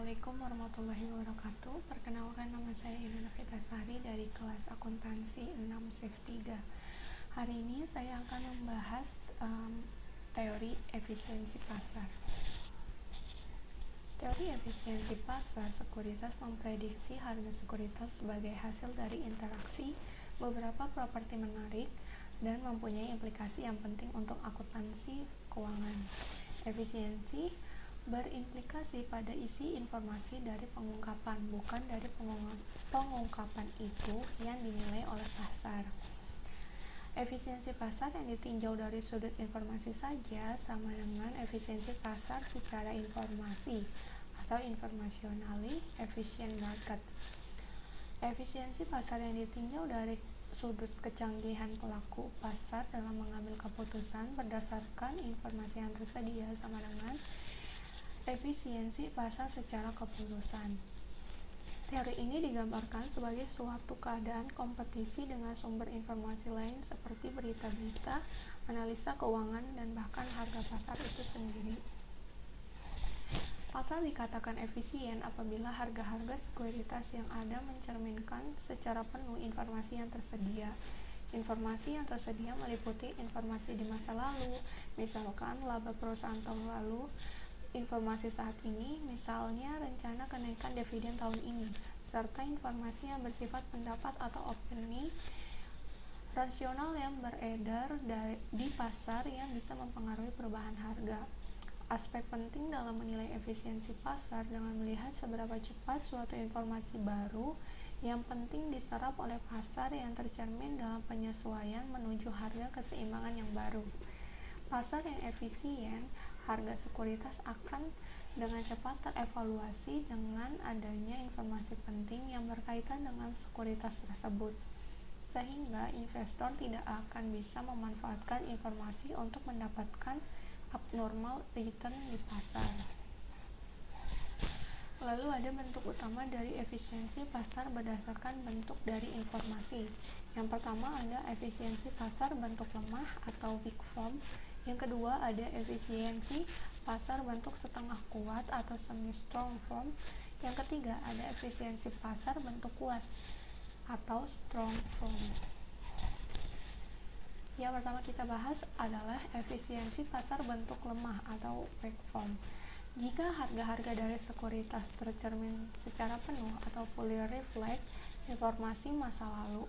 Assalamualaikum warahmatullahi wabarakatuh. Perkenalkan, nama saya Ina Novitasari dari kelas akuntansi 6 Shift 3. Hari ini saya akan membahas teori efisiensi pasar. Teori efisiensi pasar sekuritas memprediksi harga sekuritas sebagai hasil dari interaksi beberapa properti menarik dan mempunyai implikasi yang penting untuk akuntansi keuangan. Efisiensi berimplikasi pada isi informasi dari pengungkapan, bukan dari pengungkapan itu yang dinilai oleh pasar. Efisiensi pasar yang ditinjau dari sudut informasi saja sama dengan efisiensi pasar secara informasi atau informationally efficient market. Efisiensi pasar yang ditinjau dari sudut kecanggihan pelaku pasar dalam mengambil keputusan berdasarkan informasi yang tersedia sama dengan efisiensi pasar secara keputusan. Teori ini digambarkan sebagai suatu keadaan kompetisi dengan sumber informasi lain seperti berita-berita, analisa keuangan, dan bahkan harga pasar itu sendiri. Pasar dikatakan efisien apabila harga-harga sekuritas yang ada mencerminkan secara penuh informasi yang tersedia. Informasi yang tersedia meliputi informasi di masa lalu, misalkan laba perusahaan tahun lalu, informasi saat ini, misalnya rencana kenaikan dividen tahun ini, serta informasi yang bersifat pendapat atau opini rasional yang beredar di pasar yang bisa mempengaruhi perubahan harga. Aspek penting dalam menilai efisiensi pasar dengan melihat seberapa cepat suatu informasi baru yang penting diserap oleh pasar yang tercermin dalam penyesuaian menuju harga keseimbangan yang baru. Pasar yang efisien, harga sekuritas akan dengan cepat terevaluasi dengan adanya informasi penting yang berkaitan dengan sekuritas tersebut, sehingga investor tidak akan bisa memanfaatkan informasi untuk mendapatkan abnormal return di pasar. Lalu ada bentuk utama dari efisiensi pasar berdasarkan bentuk dari informasi. Yang pertama ada efisiensi pasar bentuk lemah atau weak form. Yang kedua ada efisiensi pasar bentuk setengah kuat atau semi strong form. Yang ketiga ada efisiensi pasar bentuk kuat atau strong form. Yang pertama kita bahas adalah efisiensi pasar bentuk lemah atau weak form. Jika harga-harga dari sekuritas tercermin secara penuh atau fully reflect informasi masa lalu,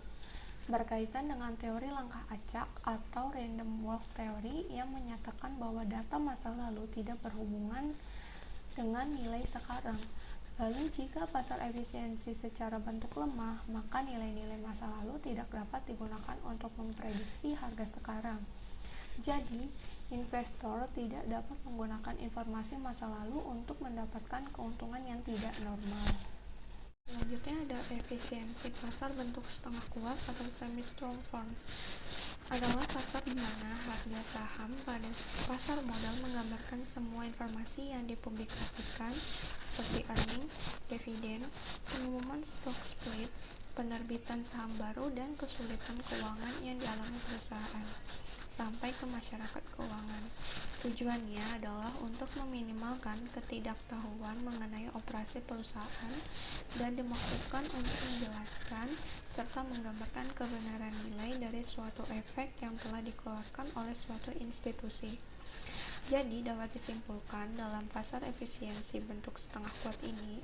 berkaitan dengan teori langkah acak atau random walk theory yang menyatakan bahwa data masa lalu tidak berhubungan dengan nilai sekarang. Lalu jika pasar efisiensi secara bentuk lemah, maka nilai-nilai masa lalu tidak dapat digunakan untuk memprediksi harga sekarang. Jadi, investor tidak dapat menggunakan informasi masa lalu untuk mendapatkan keuntungan yang tidak normal. Selanjutnya ada efisiensi pasar bentuk setengah kuat atau semi strong form. Adalah pasar di mana harga saham pada pasar modal menggambarkan semua informasi yang dipublikasikan seperti earning, dividen, pengumuman stock split, penerbitan saham baru, dan kesulitan keuangan yang dialami perusahaan sampai ke masyarakat keuangan. Tujuannya adalah untuk meminimalkan ketidaktahuan mengenai operasi perusahaan dan dimaksudkan untuk menjelaskan serta menggambarkan kebenaran nilai dari suatu efek yang telah dikeluarkan oleh suatu institusi. Jadi dapat disimpulkan dalam pasar efisiensi bentuk setengah kuat ini,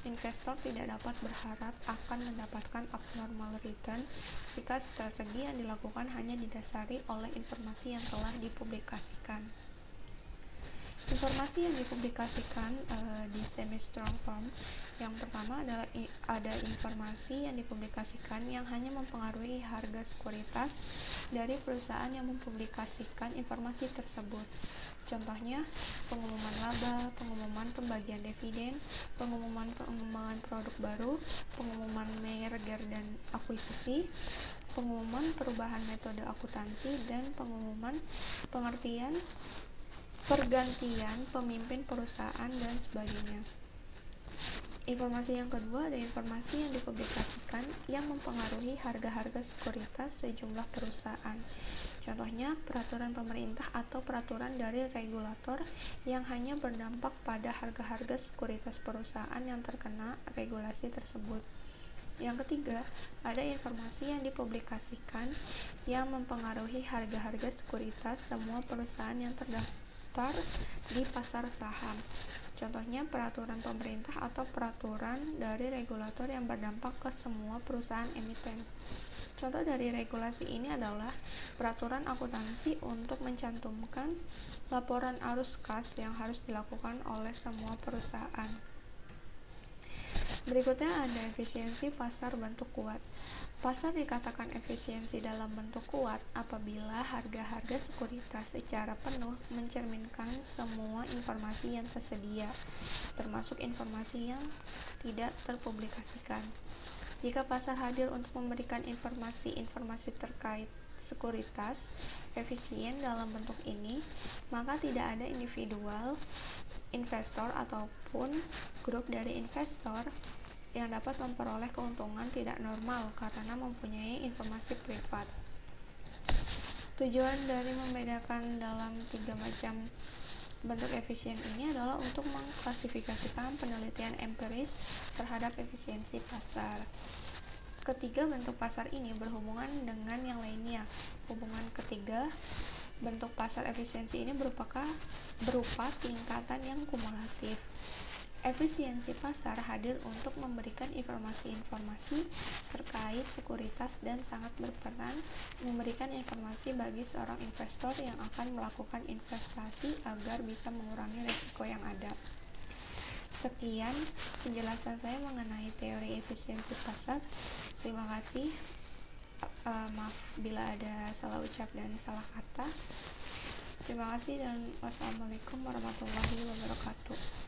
investor tidak dapat berharap akan mendapatkan abnormal return jika strategi yang dilakukan hanya didasari oleh informasi yang telah dipublikasikan. Informasi yang dipublikasikan di semi strong form, yang pertama adalah ada informasi yang dipublikasikan yang hanya mempengaruhi harga sekuritas dari perusahaan yang mempublikasikan informasi tersebut. Contohnya, pengumuman laba, pengumuman pembagian dividen, pengumuman pengembangan produk baru, pengumuman merger dan akuisisi, pengumuman perubahan metode akuntansi, dan pengumuman pergantian pemimpin perusahaan dan sebagainya. Informasi yang kedua ada informasi yang dipublikasikan yang mempengaruhi harga-harga sekuritas sejumlah perusahaan. Contohnya, peraturan pemerintah atau peraturan dari regulator yang hanya berdampak pada harga-harga sekuritas perusahaan yang terkena regulasi tersebut. Yang ketiga, ada informasi yang dipublikasikan yang mempengaruhi harga-harga sekuritas semua perusahaan yang terdaftar di pasar saham. Contohnya, peraturan pemerintah atau peraturan dari regulator yang berdampak ke semua perusahaan emiten. Contoh dari regulasi ini adalah peraturan akuntansi untuk mencantumkan laporan arus kas yang harus dilakukan oleh semua perusahaan. Berikutnya ada efisiensi pasar bentuk kuat. Pasar dikatakan efisiensi dalam bentuk kuat apabila harga-harga sekuritas secara penuh mencerminkan semua informasi yang tersedia, termasuk informasi yang tidak terpublikasikan. Jika pasar hadir untuk memberikan informasi-informasi terkait sekuritas efisien dalam bentuk ini, maka tidak ada individual investor ataupun grup dari investor yang dapat memperoleh keuntungan tidak normal karena mempunyai informasi privat. Tujuan dari membedakan dalam 3 macam bentuk efisien ini adalah untuk mengklasifikasikan penelitian empiris terhadap efisiensi pasar. Ketiga bentuk pasar ini berhubungan dengan yang lainnya. Hubungan ketiga bentuk pasar efisiensi ini berupa tingkatan yang kumulatif. Efisiensi pasar hadir untuk memberikan informasi-informasi terkait sekuritas dan sangat berperan memberikan informasi bagi seorang investor yang akan melakukan investasi agar bisa mengurangi risiko yang ada. Sekian penjelasan saya mengenai teori efisiensi pasar. Terima kasih. Maaf bila ada salah ucap dan salah kata. Terima kasih dan wassalamualaikum warahmatullahi wabarakatuh.